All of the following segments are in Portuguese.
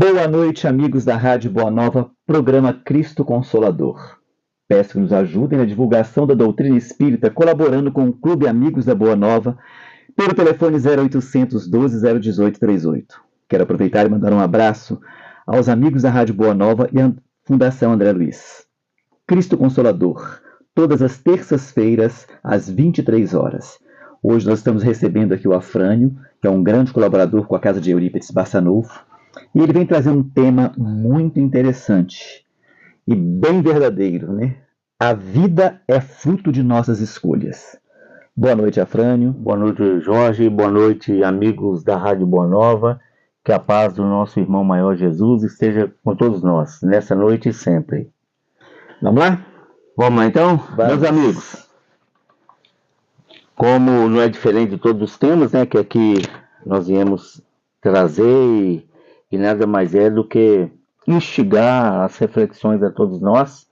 Boa noite, amigos da Rádio Boa Nova, programa Cristo Consolador. Peço que nos ajudem na divulgação da doutrina espírita, colaborando com o Clube Amigos da Boa Nova, pelo telefone 0800 12 018 38. Quero aproveitar e mandar um abraço aos amigos da Rádio Boa Nova e à Fundação André Luiz. Cristo Consolador, todas as terças-feiras, às 23 horas. Hoje nós estamos recebendo aqui o Afrânio, que é um grande colaborador com a Casa de Eurípides Barçanufo, e ele vem trazer um tema muito interessante e bem verdadeiro, né? A vida é fruto de nossas escolhas. Boa noite, Afrânio. Boa noite, Jorge. Boa noite, amigos da Rádio Boa Nova. Que a paz do nosso irmão maior Jesus esteja com todos nós, nessa noite e sempre. Vamos lá? Vamos lá, então? Vamos. Meus amigos, como não é diferente de todos os temas, né, que aqui nós viemos trazer e nada mais é do que instigar as reflexões a todos nós.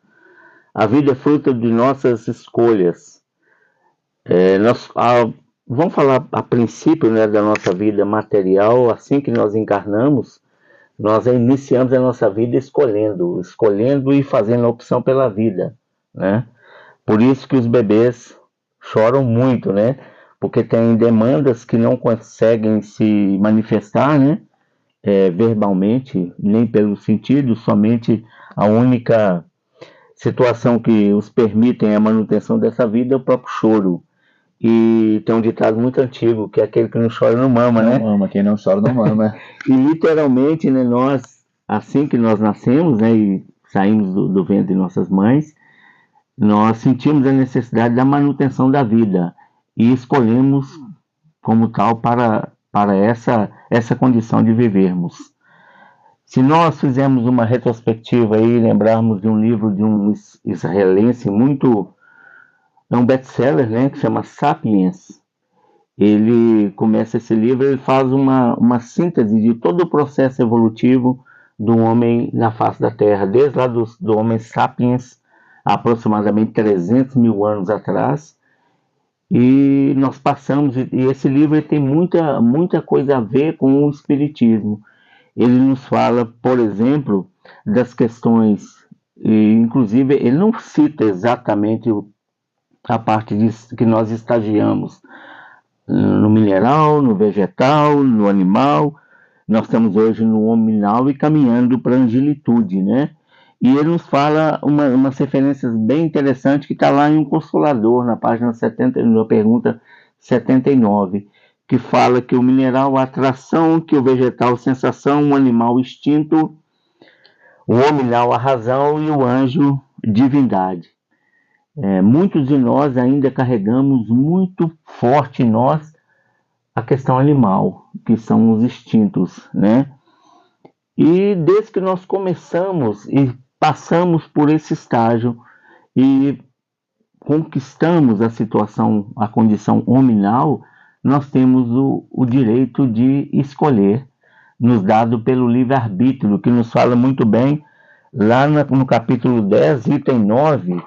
A vida é fruto de nossas escolhas. Vamos falar a princípio, né, da nossa vida material. Assim que nós encarnamos, nós iniciamos a nossa vida escolhendo e fazendo a opção pela vida, né? Por isso que os bebês choram muito, né? Porque tem demandas que não conseguem se manifestar, né? Verbalmente, nem pelo sentido, somente a única situação que os permitem a manutenção dessa vida é o próprio choro. E tem um ditado muito antigo, que é aquele que não chora não mama, né? Não mama, quem não chora não mama. E literalmente, né, nós, assim que nós nascemos, né, e saímos do ventre de nossas mães, nós sentimos a necessidade da manutenção da vida e escolhemos como tal para essa condição de vivermos. Se nós fizermos uma retrospectiva e lembrarmos de um livro de um israelense é um best-seller, né, que se chama Sapiens. Ele começa esse livro, ele faz uma síntese de todo o processo evolutivo do homem na face da Terra, desde lá do homem Sapiens, há aproximadamente 300 mil anos atrás, e nós passamos, e esse livro tem muita coisa a ver com o Espiritismo. Ele nos fala, por exemplo, das questões, e inclusive ele não cita exatamente a parte que nós estagiamos no mineral, no vegetal, no animal. Nós estamos hoje no hominal e caminhando para a angelitude, né? E ele nos fala umas referências bem interessantes que está lá em Um Consolador, na página 70, na pergunta 79, que fala que o mineral, a atração, que o vegetal, sensação, o animal, instinto, o hominal, a razão e o anjo, divindade. Muitos de nós ainda carregamos muito forte em nós a questão animal, que são os instintos, né? E desde que nós começamos e passamos por esse estágio e conquistamos a condição hominal, nós temos o direito de escolher, nos dado pelo livre-arbítrio, que nos fala muito bem lá no capítulo 10, item 9,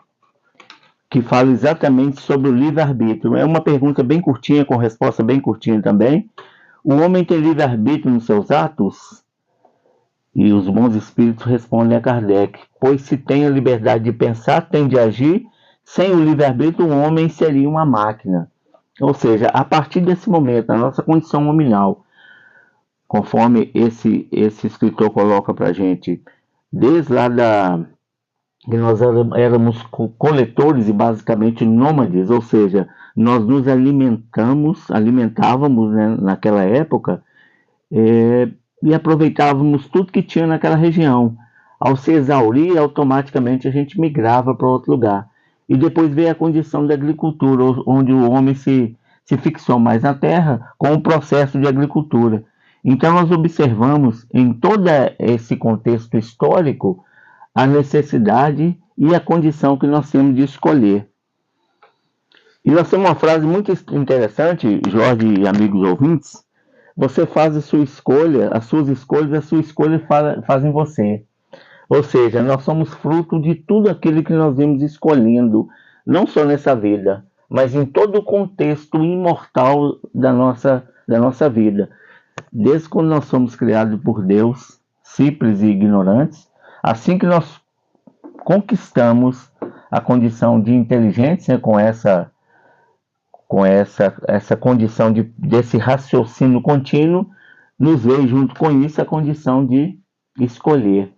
que fala exatamente sobre o livre-arbítrio. É uma pergunta bem curtinha, com resposta bem curtinha também. O homem tem livre-arbítrio nos seus atos? E os bons espíritos respondem a Kardec: pois se tem a liberdade de pensar, tem de agir. Sem o livre-arbítrio, o homem seria uma máquina. Ou seja, a partir desse momento, a nossa condição nominal, conforme esse escritor coloca para a gente, desde lá que nós éramos coletores e basicamente nômades, ou seja, nós nos alimentávamos, né, naquela época, e aproveitávamos tudo que tinha naquela região. Ao se exaurir, automaticamente a gente migrava para outro lugar. E depois veio a condição da agricultura, onde o homem se fixou mais na terra com o processo de agricultura. Então nós observamos em todo esse contexto histórico a necessidade e a condição que nós temos de escolher. E nós temos uma frase muito interessante, Jorge e amigos ouvintes: você faz a sua escolha, a sua escolha fazem você. Ou seja, nós somos fruto de tudo aquilo que nós vimos escolhendo, não só nessa vida, mas em todo o contexto imortal da nossa vida. Desde quando nós somos criados por Deus, simples e ignorantes, assim que nós conquistamos a condição de inteligência essa condição desse raciocínio contínuo, nos veio junto com isso a condição de escolher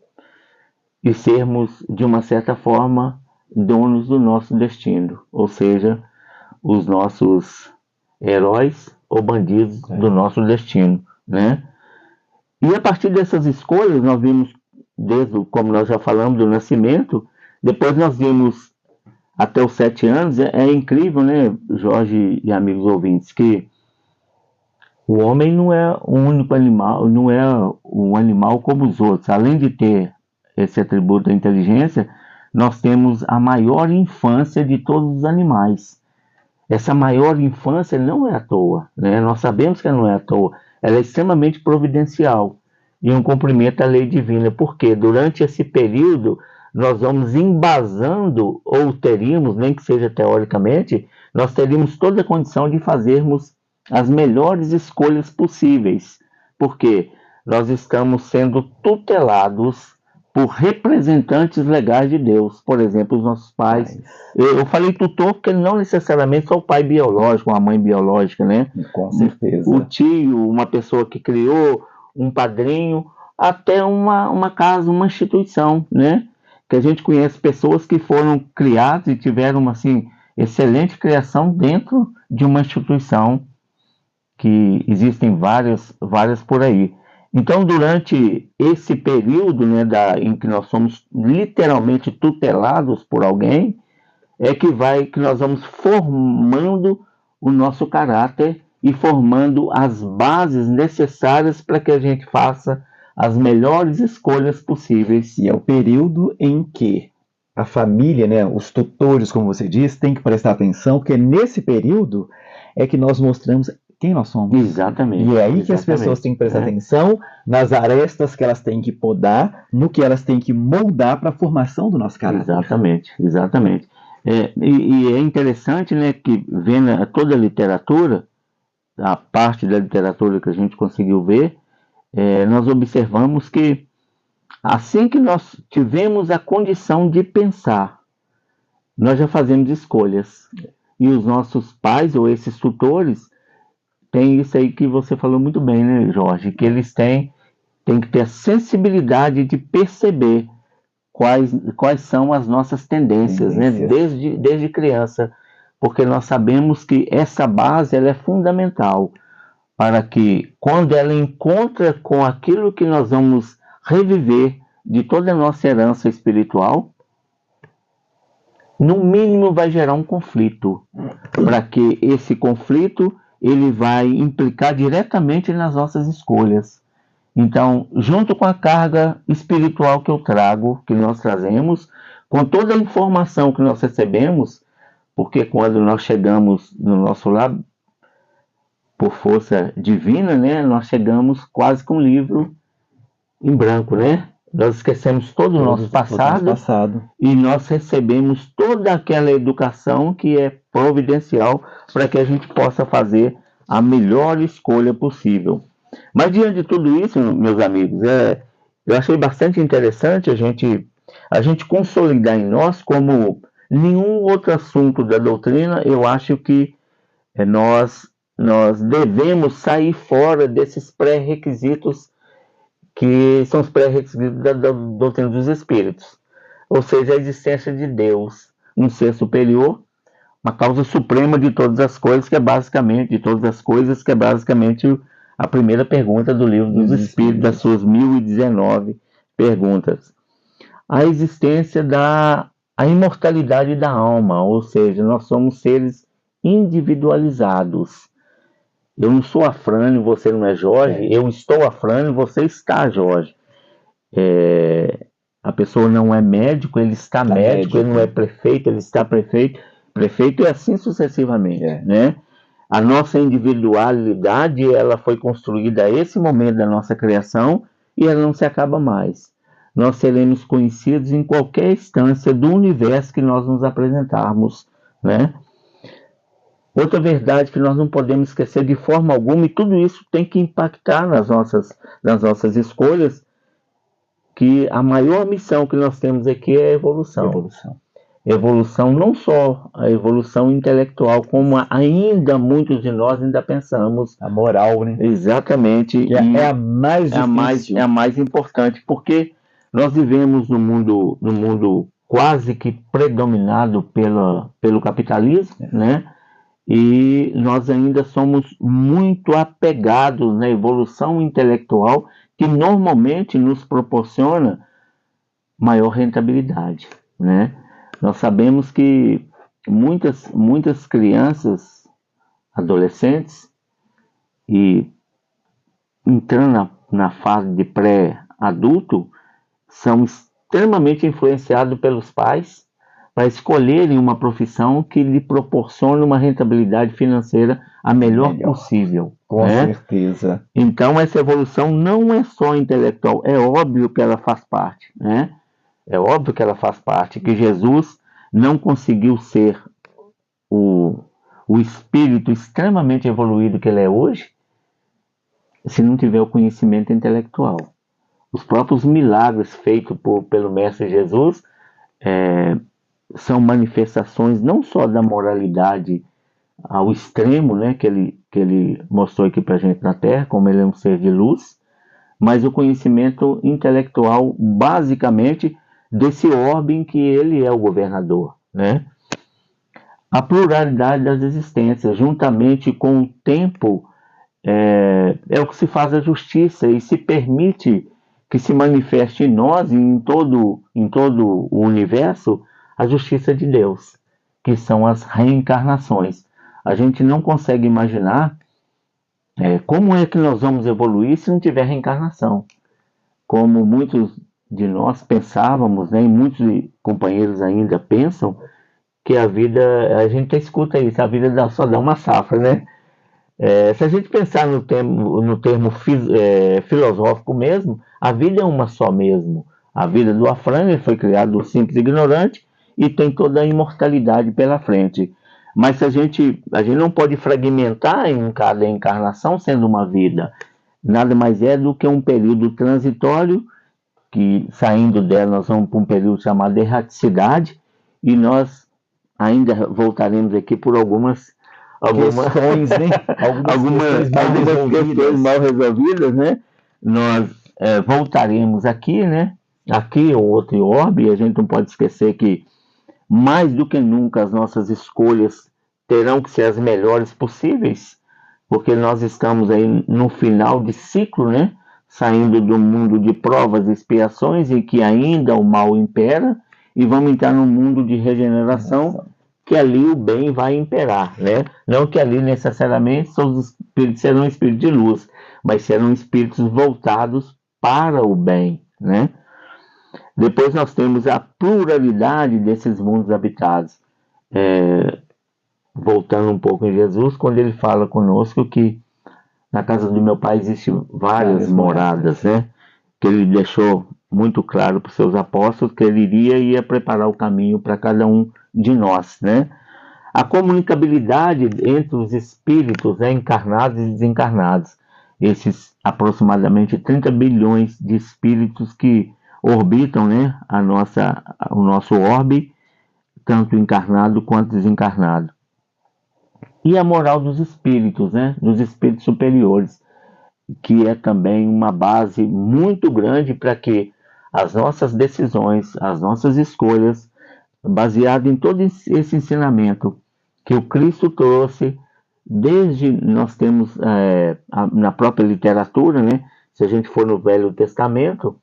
e sermos, de uma certa forma, donos do nosso destino, ou seja, os nossos heróis ou bandidos do nosso destino, né? E a partir dessas escolhas, nós vimos, como nós já falamos, do nascimento, depois nós vimos até os 7 anos, é incrível, né, Jorge e amigos ouvintes, que o homem não é um único animal, não é um animal como os outros. Além de ter esse atributo da inteligência, nós temos a maior infância de todos os animais. Essa maior infância não é à toa, né? Nós sabemos que ela não é à toa, ela é extremamente providencial e um cumprimento da lei divina, porque durante esse período nós vamos embasando, ou teríamos, nem que seja teoricamente, nós teríamos toda a condição de fazermos as melhores escolhas possíveis, porque nós estamos sendo tutelados por representantes legais de Deus, por exemplo, os nossos pais. Eu falei tutor porque não necessariamente só o pai biológico, a mãe biológica, né? Com certeza. O tio, uma pessoa que criou, um padrinho, até uma casa, uma instituição, né? Que a gente conhece pessoas que foram criadas e tiveram assim excelente criação dentro de uma instituição, que existem várias por aí. Então, durante esse período, né, em que nós somos literalmente tutelados por alguém, é que nós vamos formando o nosso caráter e formando as bases necessárias para que a gente faça as melhores escolhas possíveis. E é o período em que a família, né, os tutores, como você diz, tem que prestar atenção, porque nesse período é que nós mostramos quem nós somos. Exatamente. E é aí que as pessoas têm que prestar atenção nas arestas que elas têm que podar, no que elas têm que moldar para a formação do nosso caráter. Exatamente. E é interessante, né, que vendo toda a literatura, a parte da literatura que a gente conseguiu ver, nós observamos que assim que nós tivemos a condição de pensar, nós já fazemos escolhas. E os nossos pais ou esses tutores têm isso aí que você falou muito bem, né, Jorge? Que eles têm que ter a sensibilidade de perceber quais são as nossas tendências, né? Desde criança, porque nós sabemos que essa base ela é fundamental para que, quando ela encontra com aquilo que nós vamos reviver de toda a nossa herança espiritual, no mínimo vai gerar um conflito, para que esse conflito ele vai implicar diretamente nas nossas escolhas. Então, junto com a carga espiritual que eu trago, que nós trazemos, com toda a informação que nós recebemos, porque quando nós chegamos no nosso lar, por força divina, né, nós chegamos quase com um livro em branco, né? Nós esquecemos todo o nosso passado e nós recebemos toda aquela educação que é providencial para que a gente possa fazer a melhor escolha possível. Mas diante de tudo isso, meus amigos, eu achei bastante interessante a gente consolidar em nós, como nenhum outro assunto da doutrina, eu acho que nós devemos sair fora desses pré-requisitos que são os pré-requisitos da doutrina dos Espíritos. Ou seja, a existência de Deus, um ser superior, uma causa suprema de todas as coisas, que é basicamente a primeira pergunta do livro dos Espíritos, das suas 1019 perguntas. A existência a imortalidade da alma, ou seja, nós somos seres individualizados. Eu não sou a Frane, você não é Jorge, eu estou a Frane, você está Jorge. A pessoa não é médico, ele está médico, ele não é prefeito, ele está prefeito e assim sucessivamente, né? A nossa individualidade, ela foi construída a esse momento da nossa criação e ela não se acaba mais. Nós seremos conhecidos em qualquer instância do universo que nós nos apresentarmos, né? Outra verdade que nós não podemos esquecer de forma alguma, e tudo isso tem que impactar nas nossas escolhas, que a maior missão que nós temos aqui é a evolução. Evolução, não só a evolução intelectual, como ainda muitos de nós ainda pensamos. A moral, né? Exatamente. É a mais difícil. É a mais importante, porque nós vivemos num mundo quase que predominado pelo capitalismo, né? E nós ainda somos muito apegados na evolução intelectual, que normalmente nos proporciona maior rentabilidade, né? Nós sabemos que muitas crianças, adolescentes, e entrando na fase de pré-adulto, são extremamente influenciados pelos pais para escolherem uma profissão que lhe proporcione uma rentabilidade financeira a melhor possível. Com certeza. Então, essa evolução não é só intelectual, é óbvio que ela faz parte, né? É óbvio que ela faz parte, que Jesus não conseguiu ser o espírito extremamente evoluído que ele é hoje se não tiver o conhecimento intelectual. Os próprios milagres feitos pelo Mestre Jesus são manifestações não só da moralidade ao extremo, né, que ele mostrou aqui para a gente na Terra, como ele é um ser de luz, mas o conhecimento intelectual, basicamente, desse orbe em que ele é o governador, né? A pluralidade das existências, juntamente com o tempo, é o que se faz a justiça e se permite que se manifeste em nós e em todo o universo a justiça de Deus, que são as reencarnações. A gente não consegue imaginar como é que nós vamos evoluir se não tiver reencarnação. Como muitos de nós pensávamos, né, e muitos companheiros ainda pensam, que a vida, a gente escuta isso, a vida só dá uma safra, né? Se a gente pensar no termo filosófico mesmo, a vida é uma só mesmo. A vida do Afrânio foi criado do simples e ignorante e tem toda a imortalidade pela frente. Mas a gente não pode fragmentar em cada encarnação sendo uma vida. Nada mais é do que um período transitório, que saindo dela nós vamos para um período chamado erraticidade, e nós ainda voltaremos aqui por algumas questões, né? algumas questões mal resolvidas, né? Nós voltaremos aqui, né? Aqui ou outro orbe, e a gente não pode esquecer que mais do que nunca as nossas escolhas terão que ser as melhores possíveis, porque nós estamos aí no final de ciclo, né? Saindo do mundo de provas e expiações em que ainda o mal impera, e vamos entrar no mundo de regeneração, que ali o bem vai imperar, né? Não que ali necessariamente os espíritos serão espíritos de luz, mas serão espíritos voltados para o bem, né? Depois nós temos a pluralidade desses mundos habitados. Voltando um pouco em Jesus, quando ele fala conosco que na casa do meu pai existem várias moradas, né? Que ele deixou muito claro para os seus apóstolos que ele ia preparar o caminho para cada um de nós, né? A comunicabilidade entre os espíritos encarnados e desencarnados, esses aproximadamente 30 bilhões de espíritos que orbitam, né, o nosso orbe, tanto encarnado quanto desencarnado. E a moral dos espíritos, né, dos espíritos superiores, que é também uma base muito grande para que as nossas decisões, as nossas escolhas, baseado em todo esse ensinamento que o Cristo trouxe, desde nós temos na própria literatura, né? Se a gente for no Velho Testamento,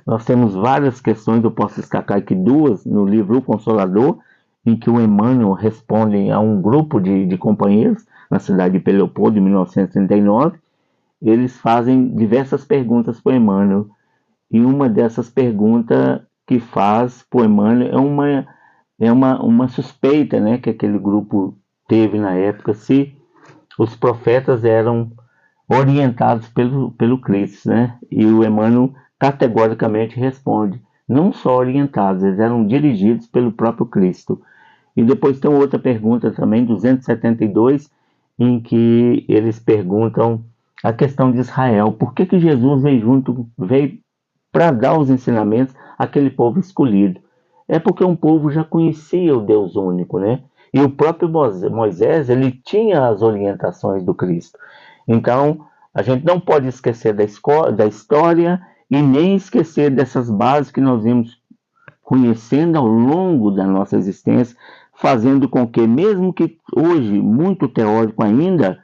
nós temos várias questões, eu posso destacar aqui duas, no livro O Consolador, em que o Emmanuel responde a um grupo de companheiros na cidade de Peleopoldo, em 1939. Eles fazem diversas perguntas para o Emmanuel, e uma dessas perguntas que faz para o Emmanuel é uma suspeita, né, que aquele grupo teve na época, se os profetas eram orientados pelo Cristo, né? E o Emmanuel categoricamente responde, não só orientados, eles eram dirigidos pelo próprio Cristo. E depois tem outra pergunta também, 272, em que eles perguntam a questão de Israel. Por que Jesus veio para dar os ensinamentos àquele povo escolhido. É porque um povo já conhecia o Deus único, né? E o próprio Moisés, ele tinha as orientações do Cristo. Então, a gente não pode esquecer da história e nem esquecer dessas bases que nós vimos conhecendo ao longo da nossa existência, fazendo com que, mesmo que hoje muito teórico ainda,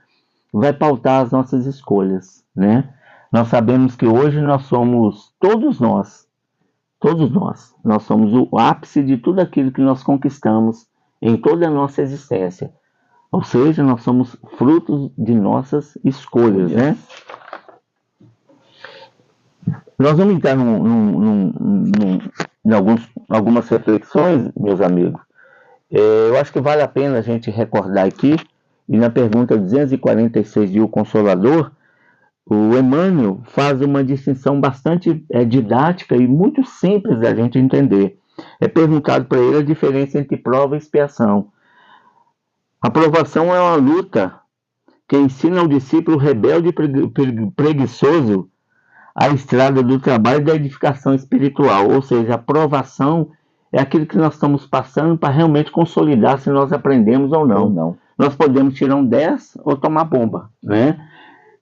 vai pautar as nossas escolhas, né? Nós sabemos que hoje nós somos, todos nós somos o ápice de tudo aquilo que nós conquistamos em toda a nossa existência. Ou seja, nós somos frutos de nossas escolhas, né? Nós vamos entrar em algumas reflexões, meus amigos. Eu acho que vale a pena a gente recordar aqui, e na pergunta 246 de O Consolador, o Emmanuel faz uma distinção bastante didática e muito simples da gente entender. É perguntado para ele a diferença entre prova e expiação. A provação é uma luta que ensina ao discípulo rebelde e preguiçoso a estrada do trabalho e da edificação espiritual. Ou seja, a provação é aquilo que nós estamos passando para realmente consolidar se nós aprendemos ou não. Nós podemos tirar um 10 ou tomar bomba, né?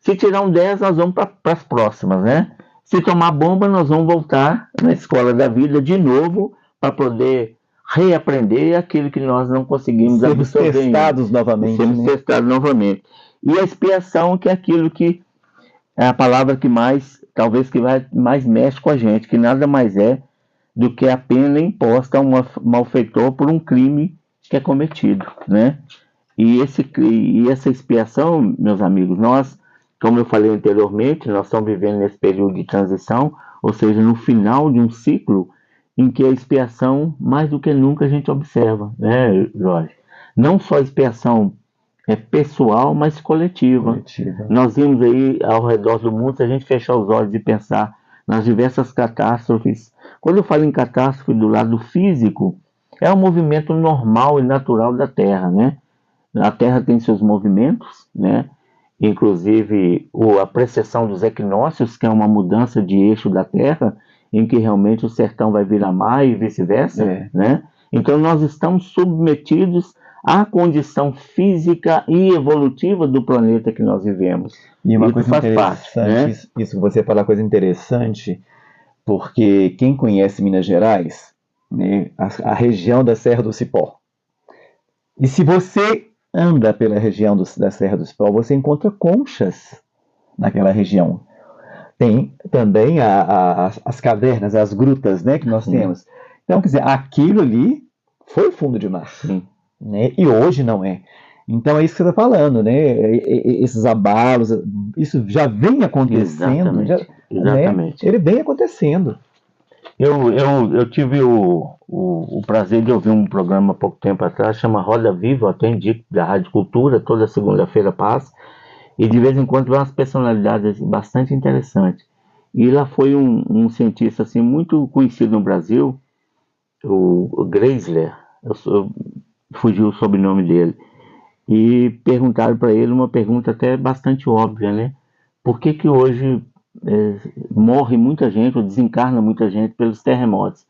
Se tirar um 10, nós vamos para as próximas, né? Se tomar bomba, nós vamos voltar na escola da vida de novo para poder reaprender aquilo que nós não conseguimos absorver. Sermos testados novamente. Sermos testados novamente. E a expiação, que é aquilo que é a palavra que talvez mais mexe com a gente, que nada mais é do que a pena imposta a um malfeitor por um crime que é cometido, né? E essa expiação, meus amigos, nós, como eu falei anteriormente, nós estamos vivendo nesse período de transição, ou seja, no final de um ciclo em que a expiação, mais do que nunca, a gente observa, né, Jorge? Não só a expiação pessoal, mas coletiva. Nós vimos aí ao redor do mundo, se a gente fechar os olhos e pensar nas diversas catástrofes. Quando eu falo em catástrofe do lado físico, é um movimento normal e natural da Terra, né? A Terra tem seus movimentos, né? Inclusive a precessão dos equinócios, que é uma mudança de eixo da Terra, em que realmente o sertão vai virar mar e vice-versa, né? Então nós estamos submetidos à condição física e evolutiva do planeta que nós vivemos. E uma coisa interessante, né? Isso que você fala, coisa interessante, porque quem conhece Minas Gerais, né, a região da Serra do Cipó, e se você anda pela região da Serra do Cipó, você encontra conchas naquela região. Tem também as cavernas, as grutas, né, que nós temos. Então, quer dizer, aquilo ali foi fundo de mar, né, e hoje não é. Então é isso que você está falando, né? Esses abalos, isso já vem acontecendo. Exatamente. Né? Ele vem acontecendo. Eu tive o prazer de ouvir um programa há pouco tempo atrás, chama Roda Viva, até indico, da Rádio Cultura, toda segunda-feira passa, e de vez em quando vem umas personalidades bastante interessantes. E lá foi um cientista assim, muito conhecido no Brasil, o Geisler, fugiu o sobrenome dele, e perguntaram para ele uma pergunta até bastante óbvia, né? Por que hoje morre muita gente, ou desencarna muita gente pelos terremotos?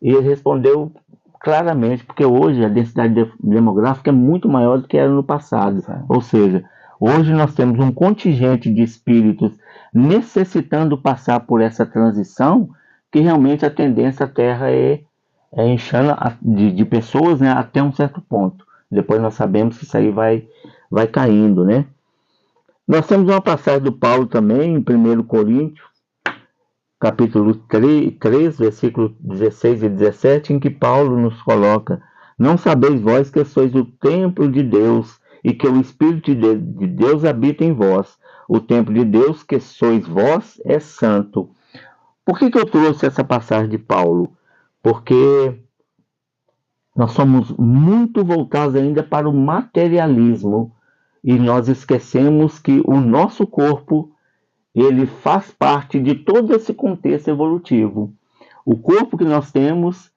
E ele respondeu claramente, porque hoje a densidade demográfica é muito maior do que era no passado. Ou seja, hoje nós temos um contingente de espíritos necessitando passar por essa transição, que realmente a tendência da Terra é inchando de pessoas, né, até um certo ponto. Depois nós sabemos que isso aí vai caindo, né? Nós temos uma passagem do Paulo também, em 1 Coríntios, capítulo 3, versículos 16 e 17, em que Paulo nos coloca: não sabeis vós que sois o templo de Deus, e que o Espírito de Deus habita em vós. O templo de Deus, que sois vós, é santo. Por que eu trouxe essa passagem de Paulo? Porque nós somos muito voltados ainda para o materialismo, e nós esquecemos que o nosso corpo, ele faz parte de todo esse contexto evolutivo. O corpo que nós temos,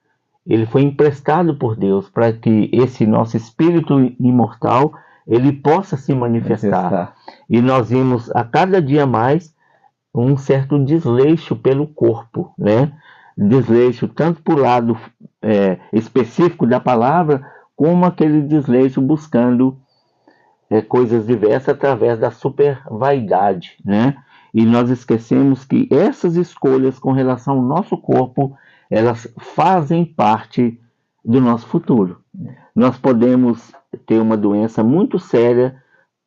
ele foi emprestado por Deus para que esse nosso espírito imortal, ele possa se manifestar. E nós vimos a cada dia mais um certo desleixo pelo corpo, né? Desleixo tanto para o lado específico da palavra, como aquele desleixo buscando coisas diversas através da super vaidade, né? E nós esquecemos que essas escolhas com relação ao nosso corpo, elas fazem parte do nosso futuro. Nós podemos ter uma doença muito séria,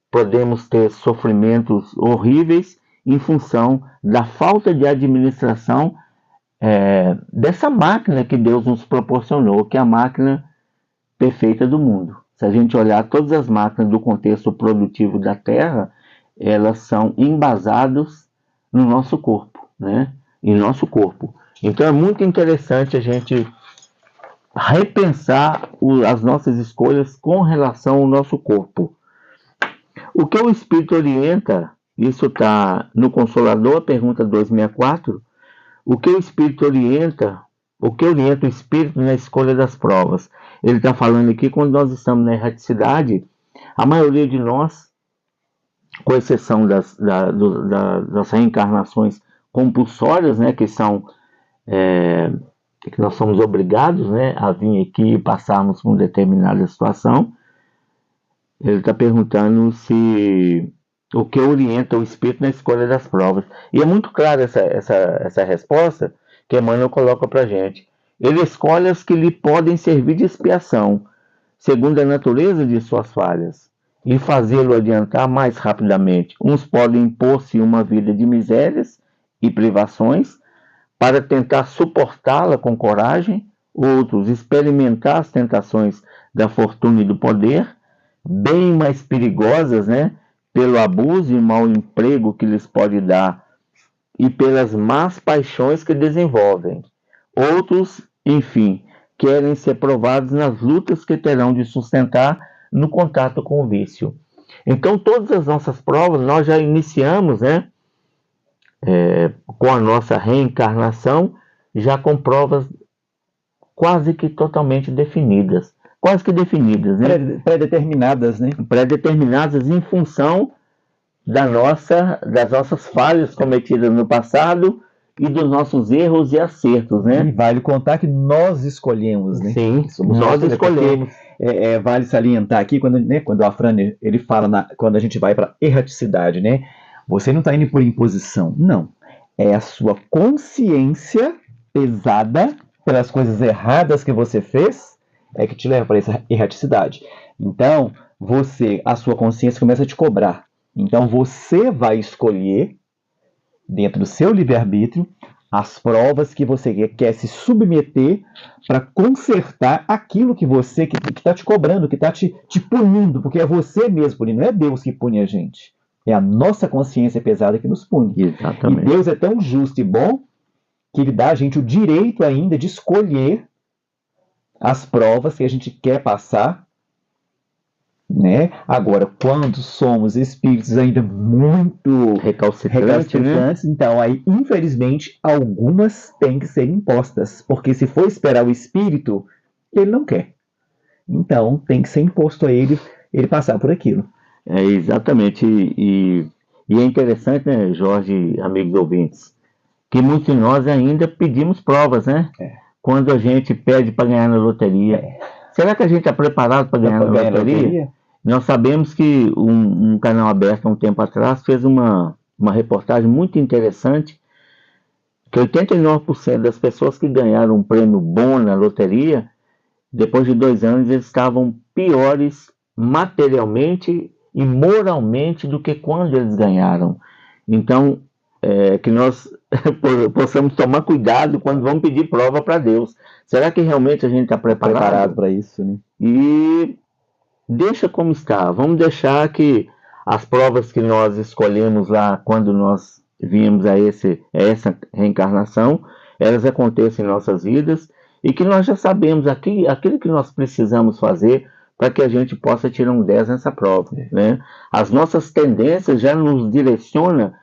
podemos ter sofrimentos horríveis em função da falta de administração dessa máquina que Deus nos proporcionou, que é a máquina perfeita do mundo. Se a gente olhar todas as máquinas do contexto produtivo da Terra, elas são embasadas no nosso corpo, né? Em nosso corpo. Então é muito interessante a gente repensar as nossas escolhas com relação ao nosso corpo. O que o Espírito orienta, isso está no Consolador, pergunta 264, o que o Espírito orienta, o que orienta o Espírito na escolha das provas? Ele está falando aqui, quando nós estamos na erraticidade, a maioria de nós, com exceção das reencarnações compulsórias, né, que nós somos obrigados, né, a vir aqui e passarmos por uma determinada situação, ele está perguntando se o que orienta o Espírito na escolha das provas. E é muito clara essa resposta que Emmanuel coloca para a gente. Ele escolhe as que lhe podem servir de expiação, segundo a natureza de suas falhas, e fazê-lo adiantar mais rapidamente. Uns podem impor-se uma vida de misérias e privações para tentar suportá-la com coragem, outros experimentar as tentações da fortuna e do poder, bem mais perigosas, né, pelo abuso e mau emprego que lhes pode dar e pelas más paixões que desenvolvem. Outros, enfim, querem ser provados nas lutas que terão de sustentar no contato com o vício. Então, todas as nossas provas nós já iniciamos, né, com a nossa reencarnação, já com provas quase que totalmente definidas. Quase que definidas, né? Pré-determinadas, né? Pré-determinadas em função das nossas falhas cometidas no passado e dos nossos erros e acertos, né? E vale contar que nós escolhemos, né? Sim, nós escolhemos. Vale salientar aqui, quando o Afran ele fala, quando a gente vai para erraticidade, né? Você não está indo por imposição, não. É a sua consciência pesada pelas coisas erradas que você fez que te leva para essa erraticidade. Então, a sua consciência começa a te cobrar. Então, você vai escolher, dentro do seu livre-arbítrio, as provas que você quer se submeter para consertar aquilo que você que está te cobrando, que está te punindo, porque é você mesmo punindo, não é Deus que pune a gente. É a nossa consciência pesada que nos pune. Exatamente. E Deus é tão justo e bom que Ele dá a gente o direito ainda de escolher as provas que a gente quer passar, né? Agora, quando somos espíritos ainda muito recalcitrantes, então aí, infelizmente, algumas têm que ser impostas, porque se for esperar o espírito, ele não quer. Então, tem que ser imposto a ele passar por aquilo. Exatamente. E é interessante, né, Jorge, amigos ouvintes, que muitos de nós ainda pedimos provas, né? Quando a gente pede para ganhar na loteria. Será que a gente está preparado para ganhar na loteria? Nós sabemos que um canal aberto há um tempo atrás fez uma reportagem muito interessante, que 89% das pessoas que ganharam um prêmio bom na loteria, depois de 2 anos, eles estavam piores materialmente e moralmente do que quando eles ganharam. Então, que nós possamos tomar cuidado quando vamos pedir prova para Deus. Será que realmente a gente está preparado para isso, né? E deixa como está. Vamos deixar que as provas que nós escolhemos lá quando nós viemos a essa reencarnação, elas aconteçam em nossas vidas e que nós já sabemos aquilo que nós precisamos fazer para que a gente possa tirar um 10 nessa prova, né? As nossas tendências já nos direcionam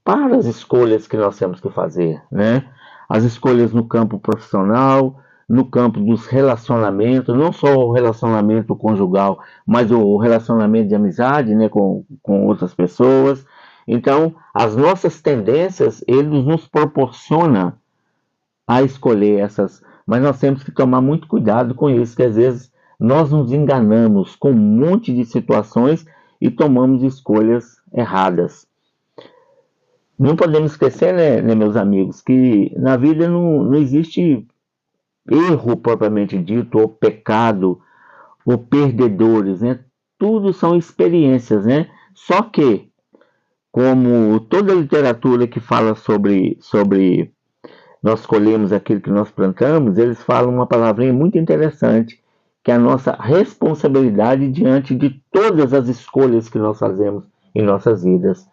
para as escolhas que nós temos que fazer, né? As escolhas no campo profissional, no campo dos relacionamentos, não só o relacionamento conjugal, mas o relacionamento de amizade, né, com outras pessoas. Então, as nossas tendências, ele nos proporciona a escolher essas, mas nós temos que tomar muito cuidado com isso, que às vezes nós nos enganamos com um monte de situações e tomamos escolhas erradas. Não podemos esquecer, né, meus amigos, que na vida não existe erro propriamente dito, ou pecado, ou perdedores, né? Tudo são experiências, né? Só que, como toda literatura que fala sobre nós colhemos aquilo que nós plantamos, eles falam uma palavrinha muito interessante, que é a nossa responsabilidade diante de todas as escolhas que nós fazemos em nossas vidas.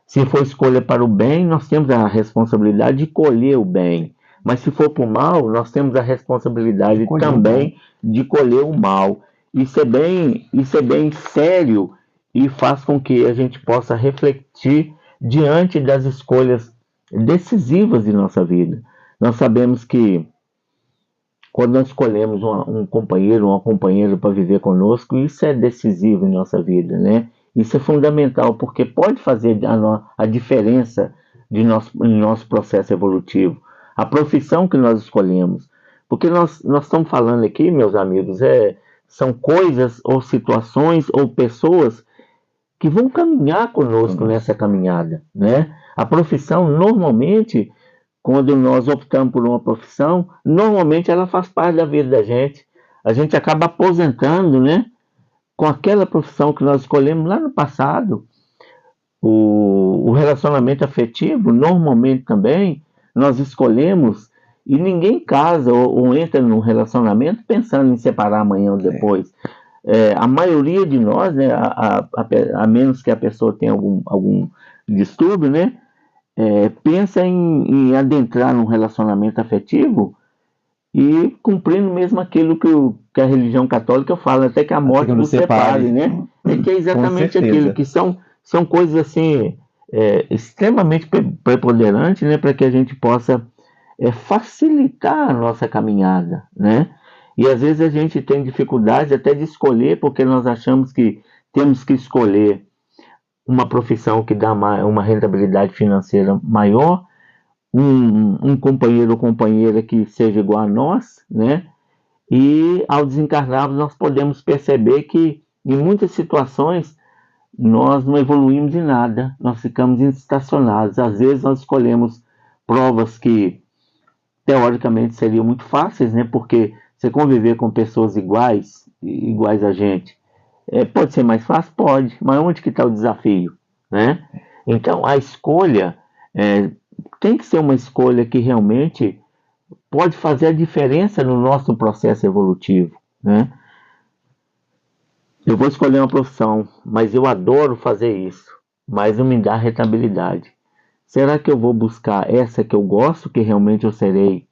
Se for escolha para o bem, nós temos a responsabilidade de colher o bem. Mas se for para o mal, nós temos a responsabilidade também de colher o mal. Isso é bem sério e faz com que a gente possa refletir diante das escolhas decisivas de nossa vida. Nós sabemos que quando nós escolhemos um companheiro, uma companheira para viver conosco, isso é decisivo em nossa vida, né? Isso é fundamental, porque pode fazer a diferença em nosso processo evolutivo. A profissão que nós escolhemos. Porque nós estamos falando aqui, meus amigos, são coisas ou situações ou pessoas que vão caminhar conosco nessa caminhada, né? A profissão, normalmente, quando nós optamos por uma profissão, normalmente ela faz parte da vida da gente. A gente acaba aposentando, né? Com aquela profissão que nós escolhemos lá no passado. O relacionamento afetivo, normalmente também, nós escolhemos e ninguém casa ou entra num relacionamento pensando em separar amanhã ou depois. A maioria de nós, né, a menos que a pessoa tenha algum distúrbio, né, pensa em adentrar num relacionamento afetivo e cumprindo mesmo aquilo que a religião católica fala, até que a morte nos separe, né? Que é exatamente aquilo, que são coisas assim extremamente preponderantes, né, para que a gente possa facilitar a nossa caminhada, né? E às vezes a gente tem dificuldade até de escolher, porque nós achamos que temos que escolher uma profissão que dá uma rentabilidade financeira maior, um companheiro ou companheira que seja igual a nós, né? E ao desencarnarmos nós podemos perceber que em muitas situações nós não evoluímos em nada, nós ficamos estacionados. Às vezes nós escolhemos provas que teoricamente seriam muito fáceis, né? Porque você conviver com pessoas iguais a gente, pode ser mais fácil? Pode, mas onde que está o desafio, né? Então a escolha tem que ser uma escolha que realmente pode fazer a diferença no nosso processo evolutivo, né? Eu vou escolher uma profissão, mas eu adoro fazer isso, mas não me dá rentabilidade. Será que eu vou buscar essa que eu gosto, que realmente eu serei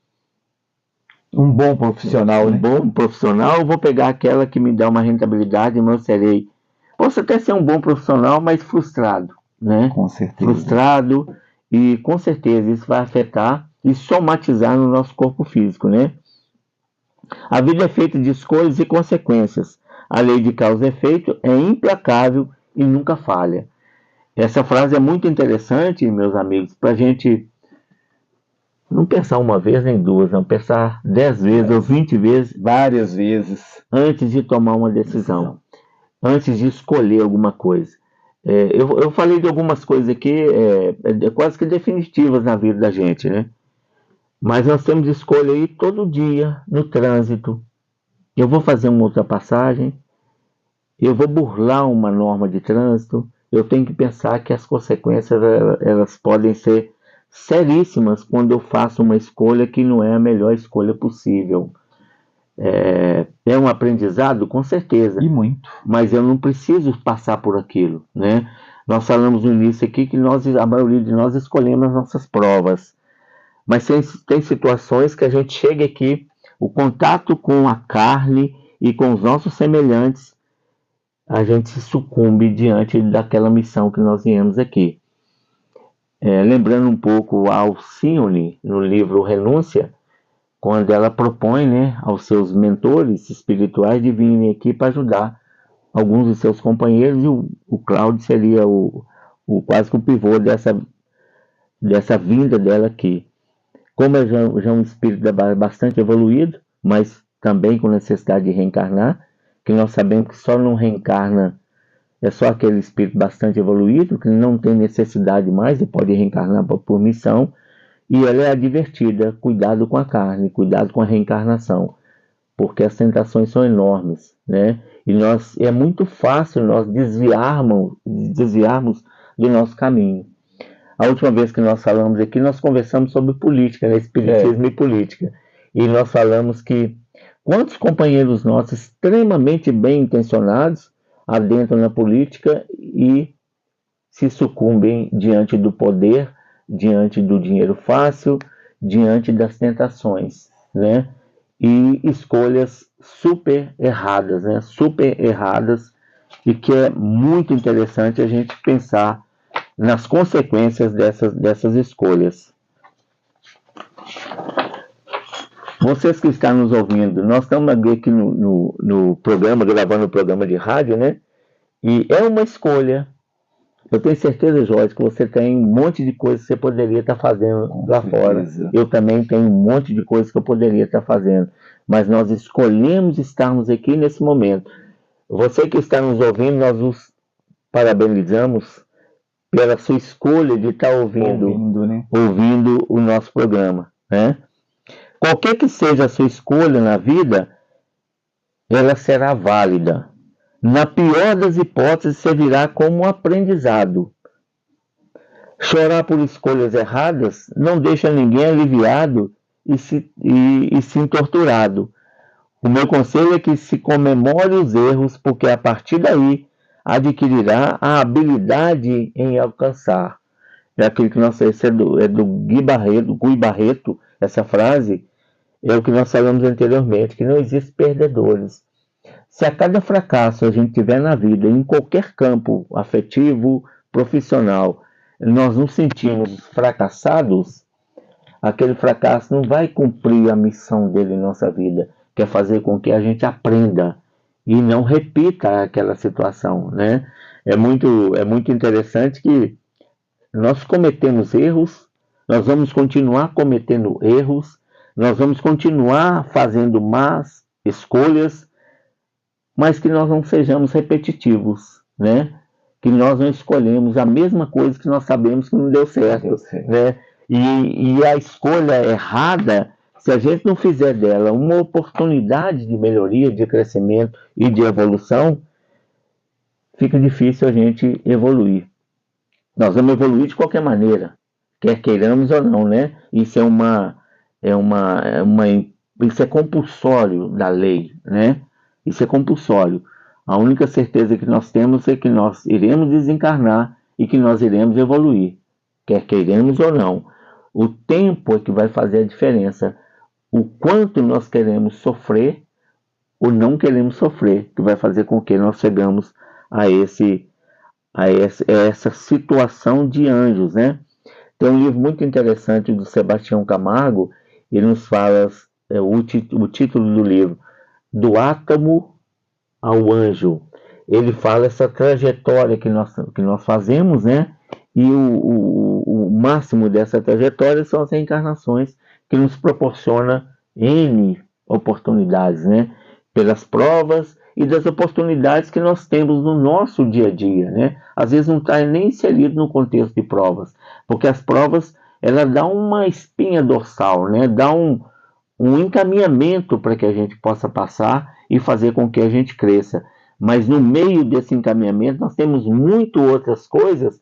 um bom profissional, né? Bom profissional, ou vou pegar aquela que me dá uma rentabilidade, mas eu serei... Posso até ser um bom profissional, mas frustrado, né? Com certeza. Frustrado, e com certeza isso vai afetar e somatizar no nosso corpo físico, né? A vida é feita de escolhas e consequências. A lei de causa e efeito é implacável e nunca falha. Essa frase é muito interessante, meus amigos, para a gente não pensar uma vez nem duas, não pensar 10 vezes ou 20 vezes, várias vezes, antes de tomar uma decisão, antes de escolher alguma coisa. Eu falei de algumas coisas aqui quase que definitivas na vida da gente, né? Mas nós temos escolha aí todo dia, no trânsito. Eu vou fazer uma ultrapassagem, eu vou burlar uma norma de trânsito, eu tenho que pensar que as consequências elas podem ser seríssimas quando eu faço uma escolha que não é a melhor escolha possível. É um aprendizado, com certeza. E muito. Mas eu não preciso passar por aquilo, né? Nós falamos no início aqui que a maioria de nós escolhemos as nossas provas. Mas tem situações que a gente chega aqui, o contato com a carne e com os nossos semelhantes, a gente se sucumbe diante daquela missão que nós viemos aqui. Lembrando um pouco a Alcione, no livro Renúncia, quando ela propõe, né, aos seus mentores espirituais de virem aqui para ajudar alguns de seus companheiros, e o Cláudio seria o quase que o pivô dessa vinda dela aqui. Como é já um espírito bastante evoluído, mas também com necessidade de reencarnar, que nós sabemos que só não reencarna, é só aquele espírito bastante evoluído, que não tem necessidade mais e pode reencarnar por missão, e ela é advertida: cuidado com a carne, cuidado com a reencarnação, porque as tentações são enormes, né? E é muito fácil nós desviarmos do nosso caminho. A última vez que nós falamos aqui, nós conversamos sobre política, né? Espiritismo e política. E nós falamos que quantos companheiros nossos extremamente bem intencionados adentram na política e se sucumbem diante do poder, diante do dinheiro fácil, diante das tentações, né? E escolhas super erradas, né? Super erradas, e que é muito interessante a gente pensar nas consequências dessas escolhas. Vocês que estão nos ouvindo, nós estamos aqui no programa, gravando o programa de rádio, né? E é uma escolha. Eu tenho certeza, Jorge, que você tem um monte de coisas que você poderia estar fazendo lá fora. Eu também tenho um monte de coisas que eu poderia estar fazendo. Mas nós escolhemos estarmos aqui nesse momento. Você que está nos ouvindo, nós os parabenizamos pela sua escolha de estar ouvindo o nosso programa, né? Qualquer que seja a sua escolha na vida, ela será válida. Na pior das hipóteses, servirá como aprendizado. Chorar por escolhas erradas não deixa ninguém aliviado e sim torturado. O meu conselho é que se comemore os erros, porque a partir daí adquirirá a habilidade em alcançar. É aquilo que nós é do Guy Barreto, essa frase é o que nós falamos anteriormente, que não existe perdedores. Se a cada fracasso a gente tiver na vida, em qualquer campo afetivo, profissional, nós nos sentimos fracassados, aquele fracasso não vai cumprir a missão dele em nossa vida, que é fazer com que a gente aprenda e não repita aquela situação, né? É muito interessante que nós cometemos erros, nós vamos continuar cometendo erros, nós vamos continuar fazendo más escolhas, mas que nós não sejamos repetitivos, né? Que nós não escolhemos a mesma coisa que nós sabemos que não deu certo, né? E a escolha errada, se a gente não fizer dela uma oportunidade de melhoria, de crescimento e de evolução, fica difícil a gente evoluir. Nós vamos evoluir de qualquer maneira, quer queiramos ou não, né? Isso isso é compulsório da lei, né? Isso é compulsório. A única certeza que nós temos é que nós iremos desencarnar e que nós iremos evoluir, quer queiramos ou não. O tempo é que vai fazer a diferença. O quanto nós queremos sofrer ou não queremos sofrer, que vai fazer com que nós chegamos a essa situação de anjos, né? Tem um livro muito interessante do Sebastião Camargo, ele nos fala o título do livro, Do Átomo ao Anjo. Ele fala essa trajetória que nós fazemos, né? E o máximo dessa trajetória são as reencarnações, que nos proporciona N oportunidades, né? Pelas provas e das oportunidades que nós temos no nosso dia a dia, né? Às vezes não está nem inserido no contexto de provas, porque as provas, ela dá uma espinha dorsal, né? Dá um encaminhamento para que a gente possa passar e fazer com que a gente cresça. Mas no meio desse encaminhamento nós temos muito outras coisas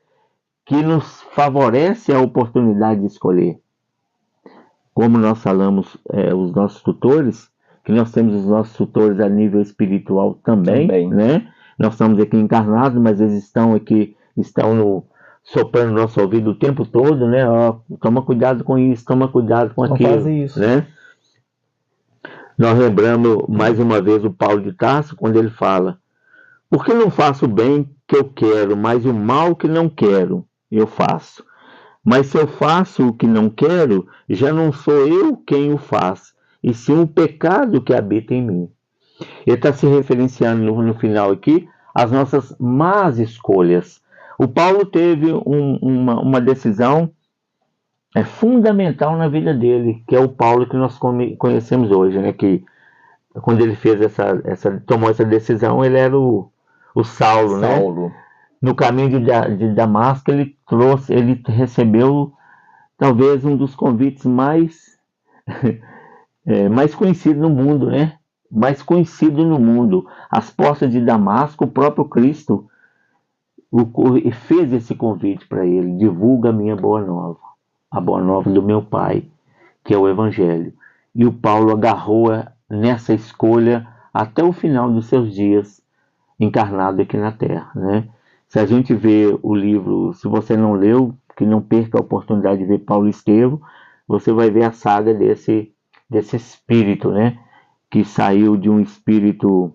que nos favorecem a oportunidade de escolher. Como nós falamos, os nossos tutores, que nós temos os nossos tutores a nível espiritual também. Né? Nós estamos aqui encarnados, mas eles estão soprando no nosso ouvido o tempo todo, né? Ó, toma cuidado com isso, toma cuidado com aquilo. Não faz isso. Né? Nós lembramos mais uma vez o Paulo de Tarso, quando ele fala: por que não faço o bem que eu quero, mas o mal que não quero, eu faço? Mas se eu faço o que não quero, já não sou eu quem o faz, e sim o pecado que habita em mim. Ele está se referenciando no final aqui às nossas más escolhas. O Paulo teve uma decisão fundamental na vida dele, que é o Paulo que nós conhecemos hoje, né? Que quando ele fez tomou essa decisão, ele era o Saulo, né? No caminho de Damasco, ele recebeu talvez um dos convites mais conhecidos no mundo, né? Mais conhecido no mundo. As portas de Damasco, o próprio Cristo fez esse convite para ele: divulga a minha boa nova, a boa nova do meu Pai, que é o Evangelho. E o Paulo agarrou nessa escolha até o final dos seus dias encarnado aqui na Terra, né? Se a gente vê o livro, se você não leu, que não perca a oportunidade de ver Paulo Estevão, você vai ver a saga desse espírito, né? Que saiu de um espírito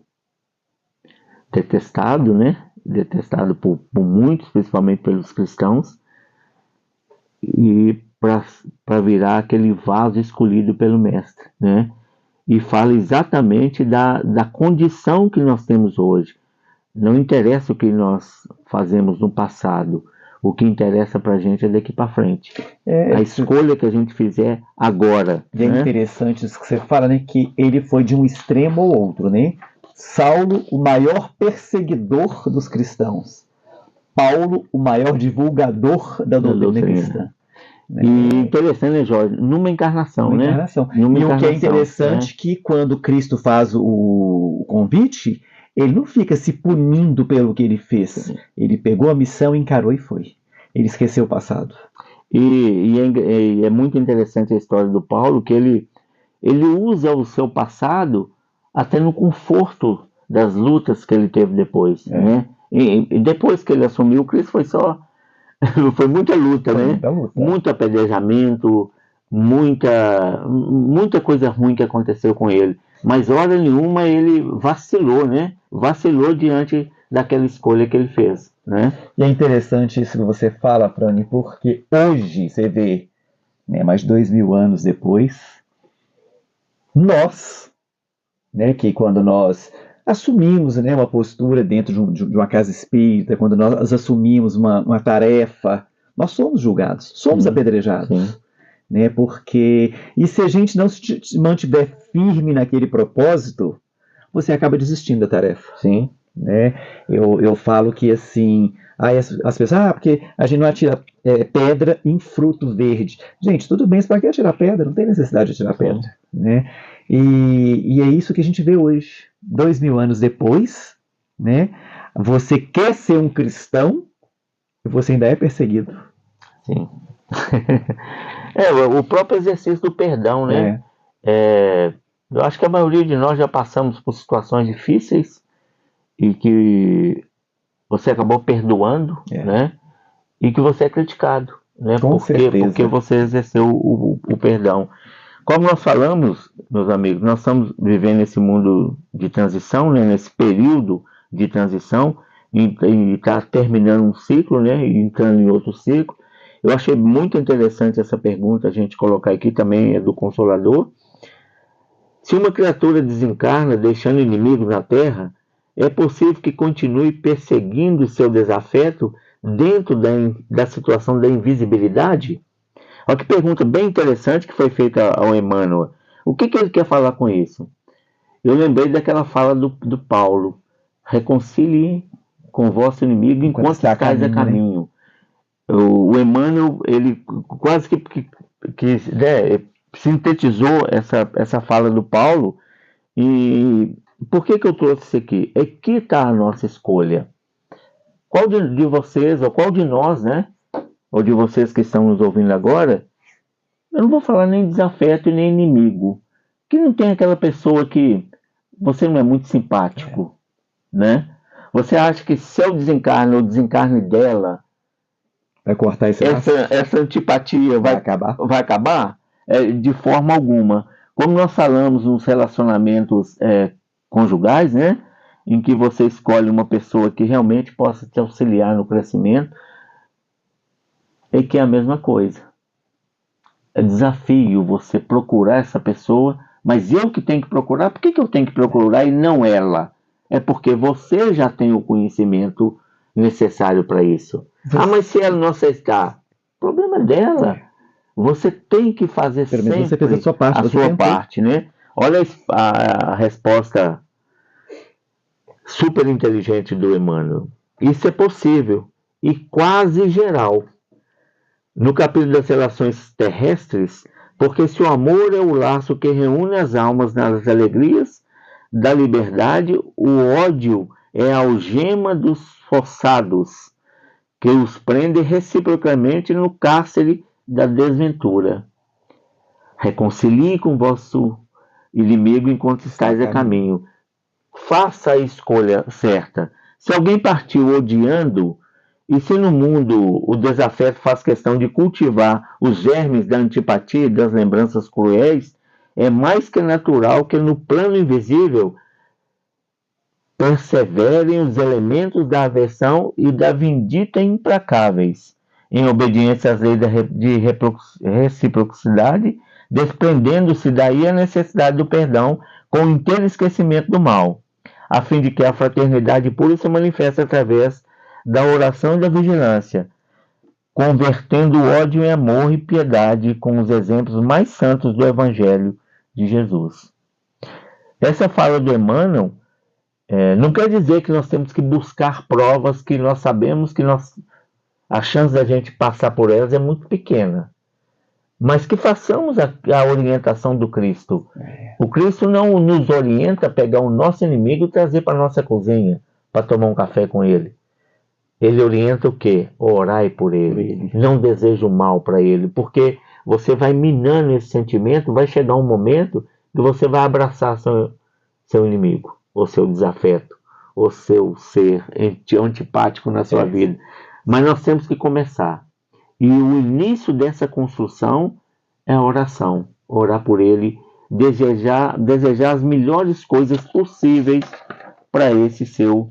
detestado, né? Detestado por muitos, principalmente pelos cristãos, e para virar aquele vaso escolhido pelo Mestre, né? E fala exatamente da condição que nós temos hoje. Não interessa o que nós fazemos no passado, o que interessa para a gente é daqui para frente. A escolha que a gente fizer agora. E é interessante isso que você fala, né? Que ele foi de um extremo ao outro, né? Saulo, o maior perseguidor dos cristãos. Paulo, o maior divulgador da doutrina cristã. E interessante, né, Jorge? Numa encarnação, né? E o que é interessante que quando Cristo faz o convite, ele não fica se punindo pelo que ele fez. Sim. Ele pegou a missão, encarou e foi. Ele esqueceu o passado. E é muito interessante a história do Paulo, que ele usa o seu passado até no conforto das lutas que ele teve depois, né? E depois que ele assumiu, o Cristo foi muita luta, né? Muito apedrejamento, muita coisa ruim que aconteceu com ele. Mas hora nenhuma ele vacilou, né? Vacilou diante daquela escolha que ele fez, né? E é interessante isso que você fala, Frane, porque hoje você vê, né, mais de 2000 anos depois, nós, né, que quando nós assumimos, né, uma postura dentro de uma casa espírita, quando nós assumimos uma tarefa, nós somos julgados, somos apedrejados. Sim. Né, porque, e se a gente não se mantiver firme naquele propósito, você acaba desistindo da tarefa. Sim. Né? Eu falo que assim, as pessoas, porque a gente não atira pedra em fruto verde. Gente, tudo bem, você para que atirar pedra? Não tem necessidade de atirar pedra. Né? E é isso que a gente vê hoje, 2000 anos depois, né? Você quer ser um cristão e você ainda é perseguido. Sim. O próprio exercício do perdão, né? Eu acho que a maioria de nós já passamos por situações difíceis e que você acabou perdoando, né? E que você é criticado, né? Porque você exerceu o perdão. Como nós falamos, meus amigos, nós estamos vivendo esse mundo de transição, né? Nesse período de transição, e está terminando um ciclo, né? E entrando em outro ciclo. Eu achei muito interessante essa pergunta, a gente colocar aqui também, é do Consolador. Se uma criatura desencarna deixando inimigos na Terra, é possível que continue perseguindo seu desafeto dentro da situação da invisibilidade? Olha que pergunta bem interessante que foi feita ao Emmanuel. O que ele quer falar com isso? Eu lembrei daquela fala do Paulo: reconcilie com o vosso inimigo enquanto estáis a caminho. Né? O Emmanuel, ele quase que sintetizou essa fala do Paulo. E por que eu trouxe isso aqui? Aqui está a nossa escolha. Qual de vocês, ou qual de nós, né? Ou de vocês que estão nos ouvindo agora, eu não vou falar nem desafeto e nem inimigo, que não tem aquela pessoa que você não é muito simpático, né? Você acha que se eu desencarne ou desencarne dela, vai cortar essa antipatia vai acabar? De forma alguma. Como nós falamos nos relacionamentos conjugais, né, em que você escolhe uma pessoa que realmente possa te auxiliar no crescimento, é que é a mesma coisa. É desafio você procurar essa pessoa, mas eu que tenho que procurar. Por que eu tenho que procurar e não ela? É porque você já tem o conhecimento necessário para isso. Mas se ela não aceitar, problema dela. Você tem que fazer Pelo menos sempre você fez a sua parte, a você sua tentou. parte, né? Olha a resposta super inteligente do Emmanuel. Isso é possível e quase geral. No capítulo das relações terrestres, porque se o amor é o laço que reúne as almas nas alegrias da liberdade, o ódio é a algema dos forçados, que os prende reciprocamente no cárcere da desventura. Reconcilie com vosso inimigo enquanto estáis a caminho. Faça a escolha certa. Se alguém partiu odiando, e se no mundo o desafeto faz questão de cultivar os germes da antipatia e das lembranças cruéis, é mais que natural que no plano invisível perseverem os elementos da aversão e da vindita implacáveis, em obediência às leis de reciprocidade, desprendendo-se daí a necessidade do perdão com o inteiro esquecimento do mal, a fim de que a fraternidade pura se manifeste através da oração e da vigilância, convertendo o ódio em amor e piedade com os exemplos mais santos do Evangelho de Jesus. Essa fala do Emmanuel não quer dizer que nós temos que buscar provas que nós sabemos que a chance da gente passar por elas é muito pequena. Mas que façamos a orientação do Cristo. O Cristo não nos orienta a pegar o nosso inimigo e trazer para a nossa cozinha para tomar um café com ele. Ele orienta o quê? Orai por ele. Não deseja o mal para ele, porque você vai minando esse sentimento, vai chegar um momento que você vai abraçar seu inimigo, ou seu desafeto, ou seu ser antipático na sua vida. Mas nós temos que começar. E o início dessa construção é a oração. Orar por ele, desejar as melhores coisas possíveis para esse seu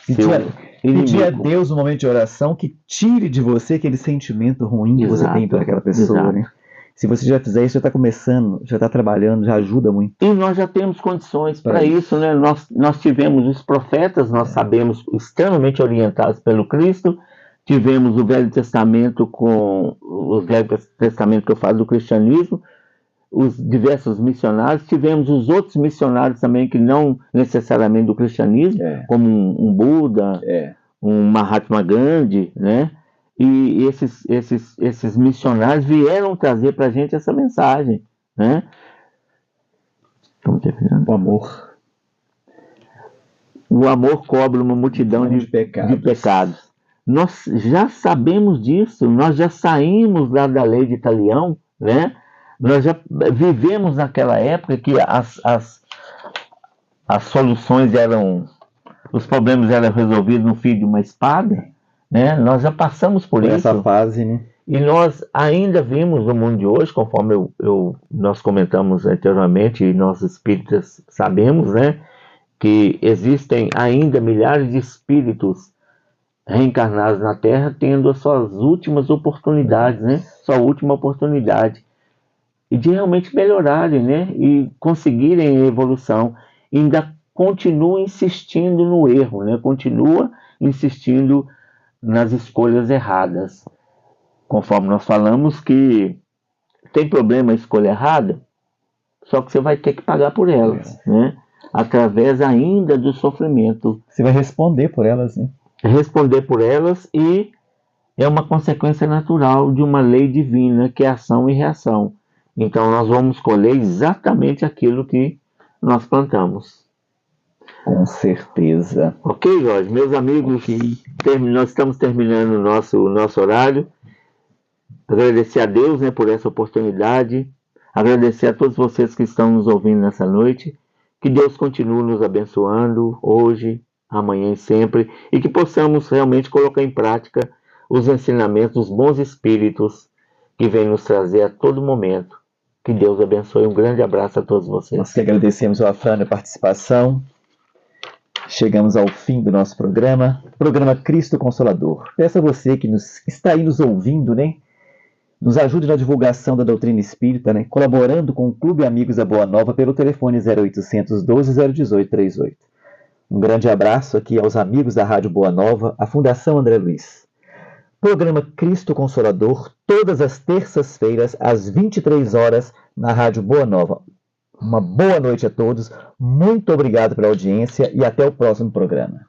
inimigo. Pedir a Deus no momento de oração que tire de você aquele sentimento ruim que você tem por aquela pessoa, né? Se você já fizer isso, já está começando, já está trabalhando, já ajuda muito. E nós já temos condições para isso, né? Nós tivemos os profetas, nós sabemos, extremamente orientados pelo Cristo. Tivemos o Velho Testamento que eu falo do cristianismo, os diversos missionários. Tivemos os outros missionários também que não necessariamente do cristianismo, como um Buda, um Mahatma Gandhi, né? E esses missionários vieram trazer para a gente essa mensagem, né? O amor. O amor cobre uma multidão de pecados. Nós já sabemos disso, nós já saímos lá da lei de Italião, né? Nós já vivemos naquela época que as soluções os problemas eram resolvidos no fio de uma espada, né? Nós já passamos por isso. Essa fase, né? E nós ainda vimos no mundo de hoje, conforme nós comentamos anteriormente, e nós espíritas sabemos, né? Que existem ainda milhares de espíritos reencarnados na Terra, tendo as suas últimas oportunidades, né? Sua última oportunidade. E de realmente melhorarem, né? E conseguirem a evolução. E ainda continua insistindo no erro, né? Continua insistindo nas escolhas erradas. Conforme nós falamos que tem problema a escolha errada, só que você vai ter que pagar por elas, né? Através ainda do sofrimento. Você vai responder por elas, né? Responder por elas, e é uma consequência natural de uma lei divina, que é ação e reação. Então nós vamos colher exatamente aquilo que nós plantamos. Com certeza. Ok, Jorge? Meus amigos, nós estamos terminando o nosso horário. Agradecer a Deus, né, por essa oportunidade. Agradecer a todos vocês que estão nos ouvindo nessa noite. Que Deus continue nos abençoando hoje, amanhã e sempre, e que possamos realmente colocar em prática os ensinamentos dos bons espíritos que vêm nos trazer a todo momento. Que Deus abençoe. Um grande abraço a todos vocês. Nós que agradecemos ao Afrânio a participação. Chegamos ao fim do nosso programa Cristo Consolador. Peço a você que está aí nos ouvindo, né? Nos ajude na divulgação da doutrina espírita, né? Colaborando com o Clube Amigos da Boa Nova pelo telefone 0800 12 018 38. Um grande abraço aqui aos amigos da Rádio Boa Nova, a Fundação André Luiz. programa Cristo Consolador, todas as terças-feiras, às 23 horas, na Rádio Boa Nova. Uma boa noite a todos, muito obrigado pela audiência e até o próximo programa.